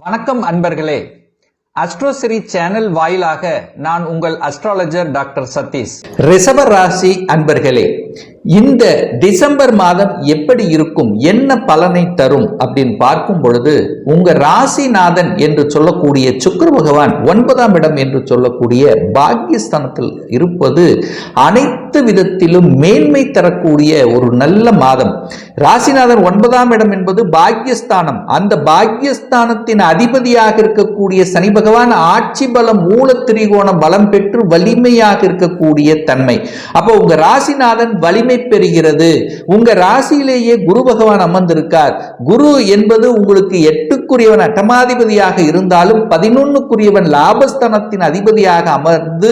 வணக்கம் அன்பர்களே. அஸ்ட்ரோசிரி சேனல் வாயிலாக நான் உங்கள் அஸ்ட்ராலஜர் டாக்டர் சதீஷ். ரிஷப ராசி அன்பர்களே, இந்த டிசம்பர் மாதம் எப்படி இருக்கும், என்ன பலனை தரும் அப்படின்னு பார்க்கும் பொழுது, உங்க ராசிநாதன் என்று சொல்லக்கூடிய சுக்கிர பகவான் 9ஆம் இடம் என்று சொல்லக்கூடிய பாக்கியஸ்தானத்தில் இருப்பது அனைத்து விதத்திலும் மேன்மை தரக்கூடிய ஒரு நல்ல மாதம். ராசிநாதன் 9ஆம் இடம் என்பது பாக்கியஸ்தானம். அந்த பாக்கியஸ்தானத்தின் அதிபதியாக இருக்கக்கூடிய சனி பகவான் ஆட்சி பலம், மூல திரிகோண பலம் பெற்று வலிமையாக இருக்கக்கூடிய தன்மை. அப்போ உங்க ராசிநாதன் வலிமை பெறுகிறது. உங்க ராசியிலேயே குரு பகவான் அமர்ந்திருக்கார். குரு என்பது உங்களுக்கு 8க்குரியவன், அட்டமாதிபதியாக இருந்தாலும் 11க்குரியவன் லாபஸ்தானத்தின் அதிபதியாக அமர்ந்து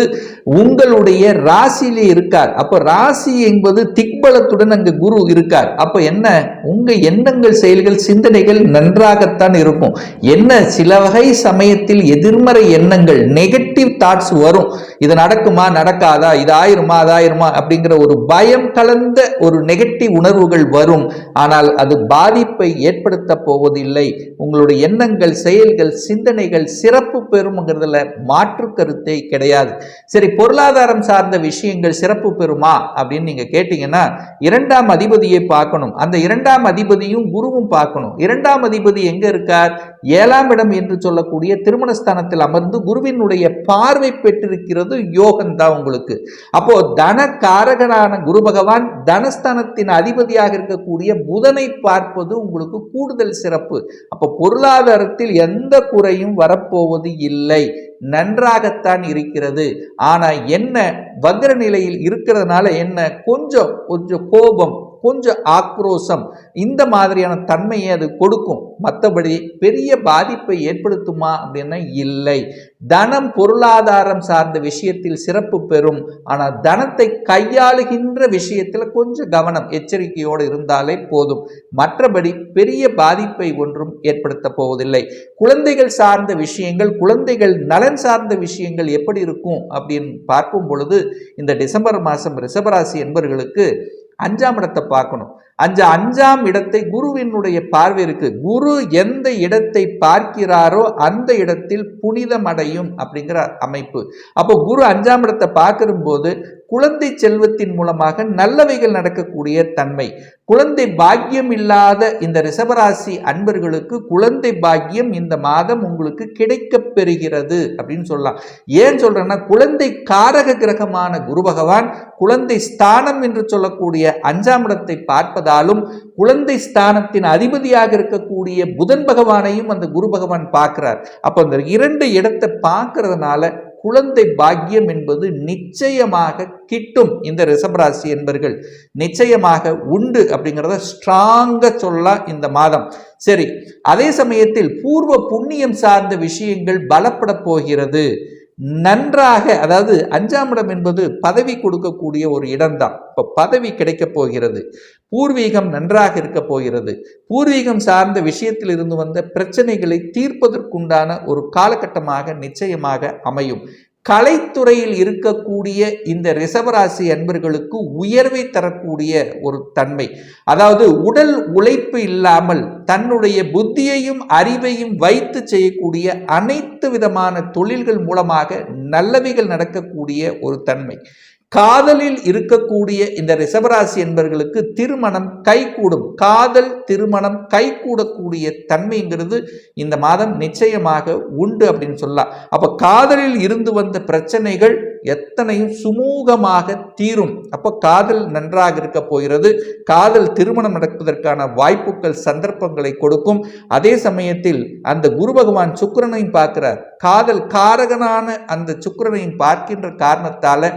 உங்களுடைய ராசியிலே இருக்கார். அப்ப ராசி என்பது திக்பலத்துடன் அங்கு குரு இருக்கார். அப்ப என்ன, உங்க எண்ணங்கள், செயல்கள், சிந்தனைகள் நன்றாகத்தான் இருக்கும். என்ன, சில வகை சமயத்தில் எதிர்மறை எண்ணங்கள், நெகட்டிவ் தாட்ஸ் வரும். இது நடக்குமா, நடக்காதா, இது ஆயிருமா, அதாயிருமா அப்படிங்கிற ஒரு பயம் கலந்த ஒரு நெகட்டிவ் உணர்வுகள் வரும். ஆனால் அது பாதிப்பை ஏற்படுத்த போவதில்லை. உங்களுடைய எண்ணங்கள், செயல்கள், சிந்தனைகள் சிறப்பு பெறும்ங்கிறதுல மாற்று கருத்தே கிடையாது. சரி, பொருளாதாரம் சார்ந்த விஷயங்கள் சிறப்பு பெறுமா அப்படின்னு நீங்க கேட்டீங்கன்னா, 2ஆம் அதிபதியை பார்க்கணும். அந்த 2ஆம் அதிபதியும் குருவும் பார்க்கணும். 2ஆம் அதிபதி எங்க இருக்கார்? 7ஆம் இடம் என்று சொல்லக்கூடிய திருமணஸ்தானத்தில் அமர்ந்து குருவினுடைய பார்வை பெற்றிருக்கிறது. யோகம்தான் உங்களுக்கு. அப்போ தன காரகனான குரு பகவான் தனஸ்தானத்தின் அதிபதியாக இருக்கக்கூடிய புதனை பார்ப்பது உங்களுக்கு கூடுதல் சிறப்பு. அப்போ பொருளாதாரத்தில் எந்த குறையும் வரப்போவது இல்லை, நன்றாகத்தான் இருக்கிறது. ஆனா என்ன, வக்ர நிலையில் இருக்கிறதுனால என்ன, கொஞ்சம் கோபம், கொஞ்சம் ஆக்ரோஷம், இந்த மாதிரியான தன்மையை அது கொடுக்கும். மற்றபடி பெரிய பாதிப்பை ஏற்படுத்துமா அப்படின்னா இல்லை. தனம், பொருளாதாரம் சார்ந்த விஷயத்தில் சிறப்பு பெறும். ஆனால் தனத்தை கையாளுகின்ற விஷயத்தில் கொஞ்சம் கவனம், எச்சரிக்கையோடு இருந்தாலே போதும். மற்றபடி பெரிய பாதிப்பை ஒன்றும் ஏற்படுத்த போவதில்லை. குழந்தைகள் சார்ந்த விஷயங்கள், குழந்தைகள் நலன் சார்ந்த விஷயங்கள் எப்படி இருக்கும் அப்படின்னு பார்க்கும் பொழுது, இந்த டிசம்பர் மாதம் ரிஷபராசி என்பவர்களுக்கு 5ஆம் இடத்தை பார்க்கணும். 5ஆம் இடத்தை குருவினுடைய பார்வை இருக்கு. குரு எந்த இடத்தை பார்க்கிறாரோ அந்த இடத்தில் புனிதம் அடையும் அப்படிங்கிற அமைப்பு. அப்போ குரு 5ஆம் இடத்தை பார்க்கிற போது குழந்தை செல்வத்தின் மூலமாக நல்லவைகள் நடக்கக்கூடிய தன்மை. குழந்தை பாக்கியம் இல்லாத இந்த ரிஷபராசி அன்பர்களுக்கு குழந்தை பாக்கியம் இந்த மாதம் உங்களுக்கு கிடைக்க பெறுகிறது அப்படின்னு சொல்லலாம். ஏன் சொல்றேன்னா, குழந்தை காரக கிரகமான குரு பகவான் குழந்தை ஸ்தானம் என்று சொல்லக்கூடிய 5ஆம் இடத்தை பார்ப்பதாலும், குழந்தை ஸ்தானத்தின் அதிபதியாக இருக்கக்கூடிய புதன் பகவானையும் அந்த குரு பகவான் பார்க்கிறார். அப்போ அந்த 2 இடத்தை பார்க்கறதுனால குழந்தை பாக்கியம் என்பது நிச்சயமாக கிட்டும். இந்த ரிஷபராசி என்பர்கள் நிச்சயமாக உண்டு அப்படிங்கிறத ஸ்ட்ராங்கா சொல்லலாம் இந்த மாதம். சரி, அதே சமயத்தில் பூர்வ புண்ணியம் சார்ந்த விஷயங்கள் பலப்பட போகிறது. நன்றாக, அதாவது 5ஆம் இடம் என்பது பதவி கொடுக்கக்கூடிய ஒரு இடம்தான். இப்போ பதவி கிடைக்க போகிறது. பூர்வீகம் நன்றாக இருக்க போகிறது. பூர்வீகம் சார்ந்த விஷயத்தில் இருந்து வந்த பிரச்சனைகளை தீர்ப்பதற்குண்டான ஒரு காலகட்டமாக நிச்சயமாக அமையும். கலைத்துறையில் இருக்கக்கூடிய இந்த ரிஷபராசி அன்பர்களுக்கு உயர்வை தரக்கூடிய ஒரு தன்மை. அதாவது உடல் உழைப்பு இல்லாமல் தன்னுடைய புத்தியையும் அறிவையும் வைத்து செய்யக்கூடிய அனைத்து விதமான தொழில்கள் மூலமாக நல்லவைகள் நடக்கக்கூடிய ஒரு தன்மை. காதலில் இருக்கக்கூடிய இந்த ரிஷபராசி என்பவர்களுக்கு திருமணம் கைகூடும். காதல், திருமணம் கைகூடக்கூடிய தன்மைங்கிறது இந்த மாதம் நிச்சயமாக உண்டு அப்படின்னு சொல்லலாம். அப்ப காதலில் இருந்து வந்த பிரச்சனைகள் எத்தனையும் சுமூகமாக தீரும். அப்போ காதல் நன்றாக இருக்க போகிறது. காதல் திருமணம் நடப்பதற்கான வாய்ப்புகள், சந்தர்ப்பங்களை கொடுக்கும். அதே சமயத்தில் அந்த குரு பகவான் சுக்கிரனையும் பார்க்கிறார். காதல் காரகனான அந்த சுக்கிரனையும் பார்க்கின்ற காரணத்தால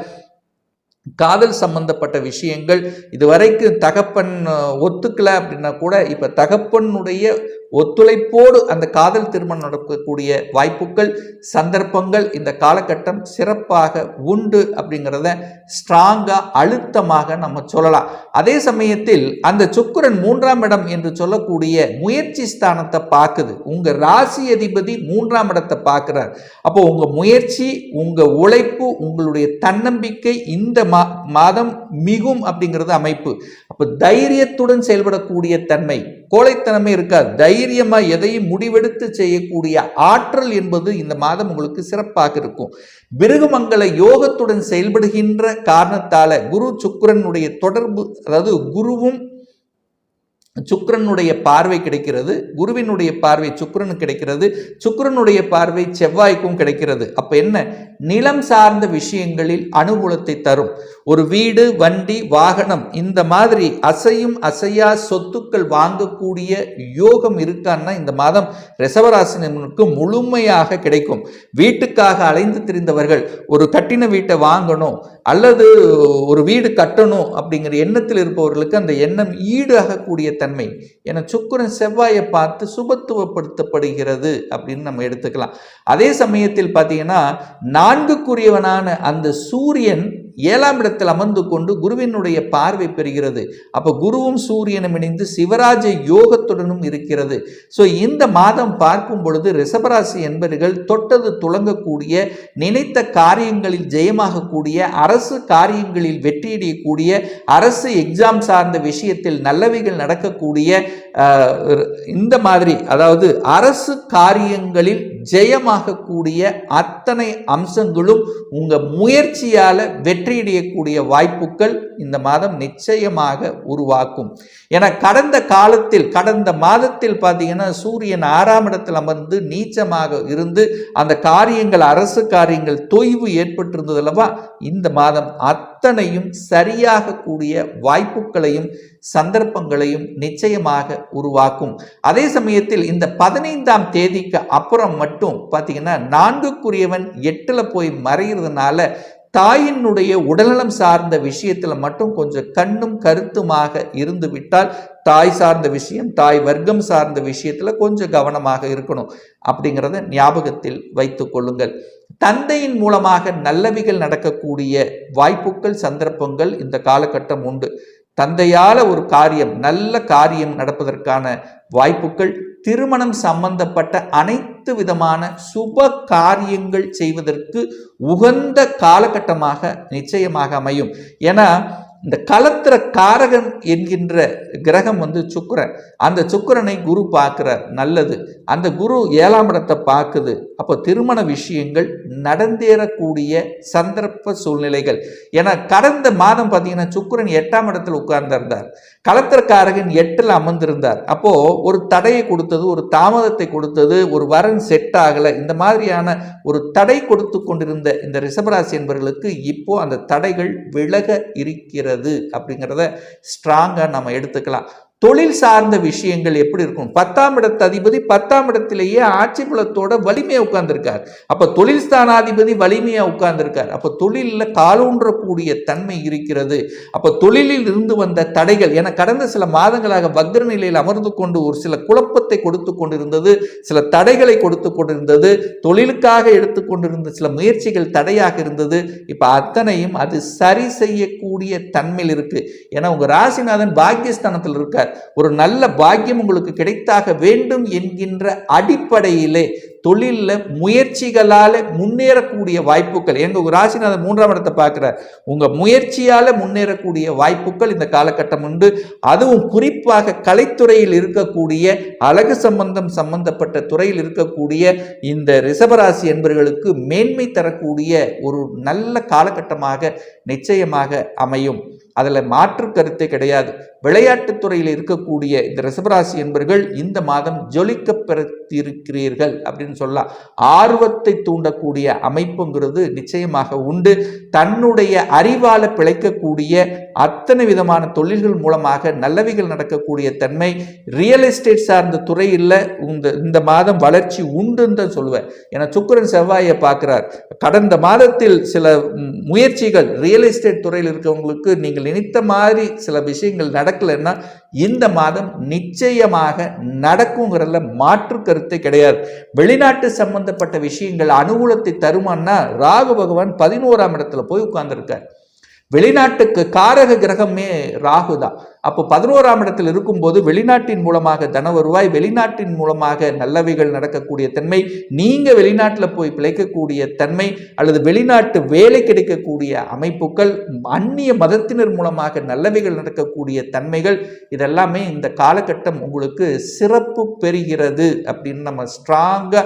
காதல் சம்பந்தப்பட்ட விஷயங்கள் இதுவரைக்கும் தகப்பன் ஒத்துக்கல அப்படின்னா கூட இப்ப தகப்பனுடைய ஒத்துழைப்போடு அந்த காதல் திருமணம் நடக்கக்கூடிய வாய்ப்புகள், சந்தர்ப்பங்கள் இந்த காலகட்டம் சிறப்பாக உண்டு அப்படிங்கிறத ஸ்ட்ராங்கா, அழுத்தமாக நம்ம சொல்லலாம். அதே சமயத்தில் அந்த சுக்கிரன் 3ஆம் இடம் என்று சொல்லக்கூடிய முயற்சி ஸ்தானத்தை பார்க்குது. உங்க ராசி அதிபதி 3ஆம் இடத்தை பார்க்கிறார். அப்போ உங்க முயற்சி, உங்க உழைப்பு, உங்களுடைய தன்னம்பிக்கை இந்த மாதம் மிகும் அப்படிங்கிறது அமைப்பு. அப்போ தைரியத்துடன் செயல்படக்கூடிய தன்மை, கோழைத்தனமே இருக்காது. தைரியமா எதையும் முடிவெடுத்து செய்யக்கூடிய ஆற்றல் என்பது இந்த மாதம் உங்களுக்கு சிறப்பாக இருக்கும். பிருகுமங்கல யோகத்துடன் செயல்படுகின்ற காரணத்தால குரு சுக்கிரனுடைய தொடர்பு, அதாவது குருவும் சுக்கிரனுடைய பார்வை கிடைக்கிறது, குருவினுடைய பார்வை சுக்கிரனுக்கு கிடைக்கிறது, சுக்கிரனுடைய பார்வை செவ்வாய்க்கும் கிடைக்கிறது. அப்ப என்ன, நிலம் சார்ந்த விஷயங்களில் அனுகூலத்தை தரும். ஒரு வீடு, வண்டி, வாகனம், இந்த மாதிரி அசையும் அசையா சொத்துக்கள் வாங்கக்கூடிய யோகம் இருக்கான்னா இந்த மாதம் ரிஷபராசினருக்கு முழுமையாக கிடைக்கும். வீட்டுக்காக அலைந்து திரிந்தவர்கள், ஒரு கட்டின வீட்டை வாங்கணும் அல்லது ஒரு வீடு கட்டணும் அப்படிங்கிற எண்ணத்தில் இருப்பவர்களுக்கு அந்த எண்ணம் ஈடாகக்கூடிய தன்மை. என சுக்கிரன் செவ்வாயை பார்த்து சுபத்துவப்படுத்தப்படுகிறது அப்படின்னு நம்ம எடுத்துக்கலாம். அதே சமயத்தில் பார்த்தீங்கன்னா 4க்குரியவனான அந்த சூரியன் 7ஆம் இடத்தில் அமர்ந்து கொண்டு குருவினுடைய பார்வை பெறுகிறது. அப்ப குருவும் சூரியனும் இணைந்து சிவராஜ யோகத்துடனும் இருக்கிறது. ஸோ இந்த மாதம் பார்க்கும் பொழுது ரிஷபராசி என்பவர்கள் தொட்டது துளங்கக்கூடிய, நினைத்த காரியங்களில் ஜெயமாகக்கூடிய, அரசு காரியங்களில் வெற்றியடையக்கூடிய, அரசு எக்ஸாம் சார்ந்த விஷயத்தில் நல்லவைகள் நடக்கக்கூடிய, இந்த மாதிரி அதாவது அரசு காரியங்களில் ஜெயமாகக்கூடிய அத்தனை அம்சங்களும் உங்க முயற்சியால வெற்றியடையக்கூடிய வாய்ப்புகள் இந்த மாதம் நிச்சயமாக உருவாக்கும். என கடந்த மாதத்தில் பார்த்தீங்கன்னா சூரியன் 6ஆம் இடத்தில் அமர்ந்து நீச்சமாக இருந்து அந்த காரியங்கள், அரசு காரியங்கள் தொய்வு ஏற்பட்டிருந்தது அல்லவா. இந்த மாதம் அத்தனையும் சரியாக கூடிய வாய்ப்புகளையும் சந்தர்ப்பங்களையும் நிச்சயமாக உருவாக்கும். அதே சமயத்தில் இந்த 15ஆம் தேதிக்கு அப்புறம் மட்டும் பார்த்தீங்கன்னா 4க்குரியவன் 8ல போய் மறைகிறதுனால தாயினுடைய உடல்நலம் சார்ந்த விஷயத்தில் மட்டும் கொஞ்சம் கண்ணும் கருத்துமாக இருந்து விட்டால், தாய் சார்ந்த விஷயம், தாய் வர்க்கம் சார்ந்த விஷயத்தில் கொஞ்சம் கவனமாக இருக்கணும் அப்படிங்கிறத ஞாபகத்தில் வைத்துக் கொள்ளுங்கள். தந்தையின் மூலமாக நல்லவைகள் நடக்கக்கூடிய வாய்ப்புகள், சந்தர்ப்பங்கள் இந்த காலகட்டம் உண்டு. தந்தையால ஒரு காரியம், நல்ல காரியம் நடப்பதற்கான வாய்ப்புகள், திருமணம் சம்பந்தப்பட்ட அனைத்து விதமான சுப காரியங்கள் செய்வதற்கு உகந்த காலகட்டமாக நிச்சயமாக அமையும். ஏன்னா இந்த களத்திர காரகன் என்கின்ற கிரகம் சுக்கிரன். அந்த சுக்கிரனை குரு பார்க்கிறார், நல்லது. அந்த குரு 7ஆம் இடத்தை பார்க்குது. அப்போ திருமண விஷயங்கள் நடந்தேறக்கூடிய சந்தர்ப்ப சூழ்நிலைகள். ஏன்னா கடந்த மாதம் பார்த்தீங்கன்னா சுக்கிரன் 8ஆம் இடத்தில் உட்கார்ந்திருந்தார், களத்திரக்காரகன் 8ல் அமர்ந்திருந்தார். அப்போ ஒரு தடையை கொடுத்தது, ஒரு தாமதத்தை கொடுத்தது, ஒரு வரன் செட் ஆகலை, இந்த மாதிரியான ஒரு தடை கொடுத்து கொண்டிருந்த இந்த ரிஷபராசி என்பவர்களுக்கு இப்போ அந்த தடைகள் விலக இருக்கிறது அப்படிங்கிறத ஸ்ட்ராங்கா நம்ம எடுத்துக்கலாம். தொழில் சார்ந்த விஷயங்கள் எப்படி இருக்கும்? 10ஆம் இடத்து அதிபதி 10ஆம் இடத்திலேயே ஆட்சி பலத்தோட வலிமையா உட்கார்ந்திருக்கார். அப்ப தொழில் ஸ்தானாதிபதி வலிமையா உட்கார்ந்திருக்கார். அப்ப தொழிலில் காலூன்றக்கூடிய தன்மை இருக்கிறது. அப்ப தொழிலில் இருந்து வந்த தடைகள், என கடந்த சில மாதங்களாக வக்ர நிலையில் அமர்ந்து கொண்டு ஒரு சில குழப்பத்தை கொடுத்து கொண்டிருந்தது, சில தடைகளை கொடுத்து கொண்டிருந்தது, தொழிலுக்காக எடுத்துக்கொண்டிருந்த சில முயற்சிகள் தடையாக இருந்தது. இப்ப அத்தனையும் அது சரி செய்யக்கூடிய தன்மையில் இருக்கு. ஏன்னா உங்க ராசிநாதன் பாக்கியஸ்தானத்தில் இருக்கார். ஒரு நல்ல பாக்கியம் உங்களுக்கு கிடைத்தாக வேண்டும் என்கின்ற அடிப்படையிலே தொழிலில் முயற்சிகளால முன்னேறக்கூடிய வாய்ப்புகள், எங்க ராசிநாதன் 3ஆம் இடத்தை பார்க்கிறார், உங்க முயற்சியால முன்னேறக்கூடிய வாய்ப்புகள் இந்த காலகட்டம் உண்டு. அதுவும் குறிப்பாக கலைத்துறையில் இருக்கக்கூடிய, அழகு சம்பந்தப்பட்ட துறையில் இருக்கக்கூடிய இந்த ரிஷபராசி என்பவர்களுக்கு மேன்மை தரக்கூடிய ஒரு நல்ல காலகட்டமாக நிச்சயமாக அமையும். அதில் மாற்று கருத்தே கிடையாது. விளையாட்டுத் துறையில் இருக்கக்கூடிய இந்த ரிஷபராசி என்பவர்கள் இந்த மாதம் ஜொலிக்க பெற்றிருக்கிறீர்கள் அப்படின்னு சொல்லலாம். ஆர்வத்தை தூண்டக்கூடிய அமைப்புங்கிறது நிச்சயமாக உண்டு. தன்னுடைய அறிவால பிழைக்கக்கூடிய அத்தனை விதமான தொழில்கள் மூலமாக நல்லவைகள் நடக்கக்கூடிய தன்மை, ரியல் எஸ்டேட் சார்ந்த துறையில் இந்த மாதம் வளர்ச்சி உண்டுன்னு தான் சொல்லுவேன். ஏன்னா சுக்கிரன் செவ்வாயை பார்க்கிறார். கடந்த மாதத்தில் சில முயற்சிகள் ரியல் எஸ்டேட் துறையில் இருக்கவங்களுக்கு நீங்கள் நினைத்த மாதிரி சில விஷயங்கள் நடக்கலைன்னா இந்த மாதம் நிச்சயமாக நடக்குங்கிறதுல மாற்று கருத்தை கிடையாது. வெளிநாட்டு சம்பந்தப்பட்ட விஷயங்கள் அனுகூலத்தை தருமானா ராகு பகவான் 11ஆம் இடத்துல போய் உட்கார்ந்துருக்கார். வெளிநாட்டுக்கு காரக கிரகமே ராகு தான். அப்போ 11ஆம் இடத்தில் இருக்கும்போது வெளிநாட்டின் மூலமாக தன வருவாய், வெளிநாட்டின் மூலமாக நல்லவைகள் நடக்கக்கூடிய தன்மை, நீங்க வெளிநாட்டில் போய் பிழைக்கக்கூடிய தன்மை, அல்லது வெளிநாட்டு வேலை கிடைக்கக்கூடிய அமைப்புகள், அந்நிய மதத்தினர் மூலமாக நல்லவைகள் நடக்கக்கூடிய தன்மைகள், இதெல்லாமே இந்த காலகட்டம் உங்களுக்கு சிறப்பு பெறுகிறது அப்படின்னு நம்ம ஸ்ட்ராங்கா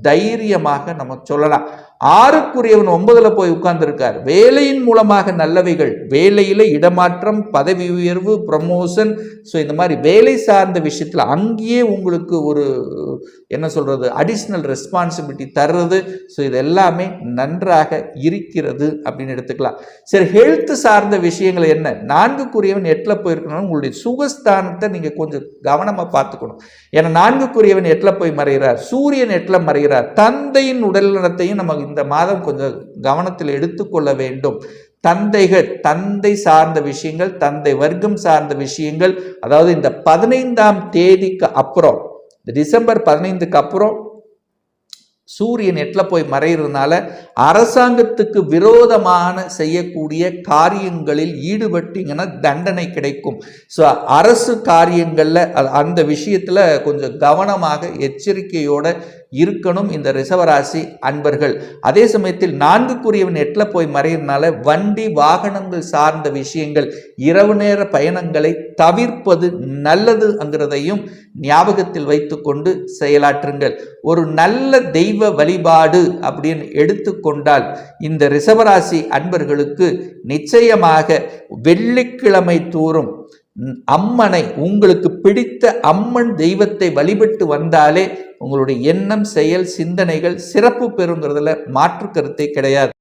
தைரியமாக நம்ம சொல்லலாம். 6க்குரியவன் 9ல் போய் உட்கார்ந்துருக்கார். வேலையின் மூலமாக நல்லவைகள், வேலையில இடமாற்றம், பதவி உயர்வு, ப்ரமோஷன். ஸோ இந்த மாதிரி வேலை சார்ந்த விஷயத்தில் அங்கேயே உங்களுக்கு ஒரு என்ன சொல்றது அடிஷ்னல் ரெஸ்பான்சிபிலிட்டி தர்றது. ஸோ இது எல்லாமே நன்றாக இருக்கிறது அப்படின்னு எடுத்துக்கலாம். சரி, ஹெல்த் சார்ந்த விஷயங்கள் என்ன? 4க்குரியவன் 8ல் போயிருக்கணும். உங்களுடைய சுகஸ்தானத்தை நீங்க கொஞ்சம் கவனமா பார்த்துக்கணும். ஏன்னா 4க்குரியவன் 8ல் போய் மறைகிறார், சூரியன் 8ல் மறைகிறார். தந்தையின் உடல் நலத்தையும் நம்ம இந்த மாதம் கொஞ்சம் கவனத்தில் எடுத்துக்கொள்ள வேண்டும். தந்தை சார்ந்த விஷயங்கள், தந்தை வர்க்கம் சார்ந்த விஷயங்கள், அதாவது இந்த 15ஆம் தேதிக்கு அப்புறம், டிசம்பர் 15க்கு அப்புறம் சூரியன் 8ல் போய் மறைகிறதுனால அரசாங்கத்துக்கு விரோதமான செய்யக்கூடிய காரியங்களில் ஈடுபட்டீங்கன்னா தண்டனை கிடைக்கும். ஸோ அரசு காரியங்களில் அந்த விஷயத்தில் கொஞ்சம் கவனமாக எச்சரிக்கையோட இருக்கணும் இந்த ரிஷபராசி அன்பர்கள். அதே சமயத்தில் 4க்குரியவன் 8ல் போய் மறைகிறதுனால வண்டி வாகனங்கள் சார்ந்த விஷயங்கள், இரவு நேர பயணங்களை தவிர்ப்பது நல்லதுங்கிறதையும் ஞாபகத்தில் வைத்துக்கொண்டு செயலாற்றுங்கள். ஒரு நல்ல தெய்வ வழிபாடு அப்படின்னு எடுத்துக்கொண்டால் இந்த ரிஷபராசி அன்பர்களுக்கு நிச்சயமாக வெள்ளிக்கிழமை தோறும் அம்மனை, உங்களுக்கு பிடித்த அம்மன் தெய்வத்தை வழிபட்டு வந்தாலே உங்களுடைய எண்ணம், செயல், சிந்தனைகள் சிறப்பு பெறுங்கிறதுல மாற்று கருத்தை கிடையாது.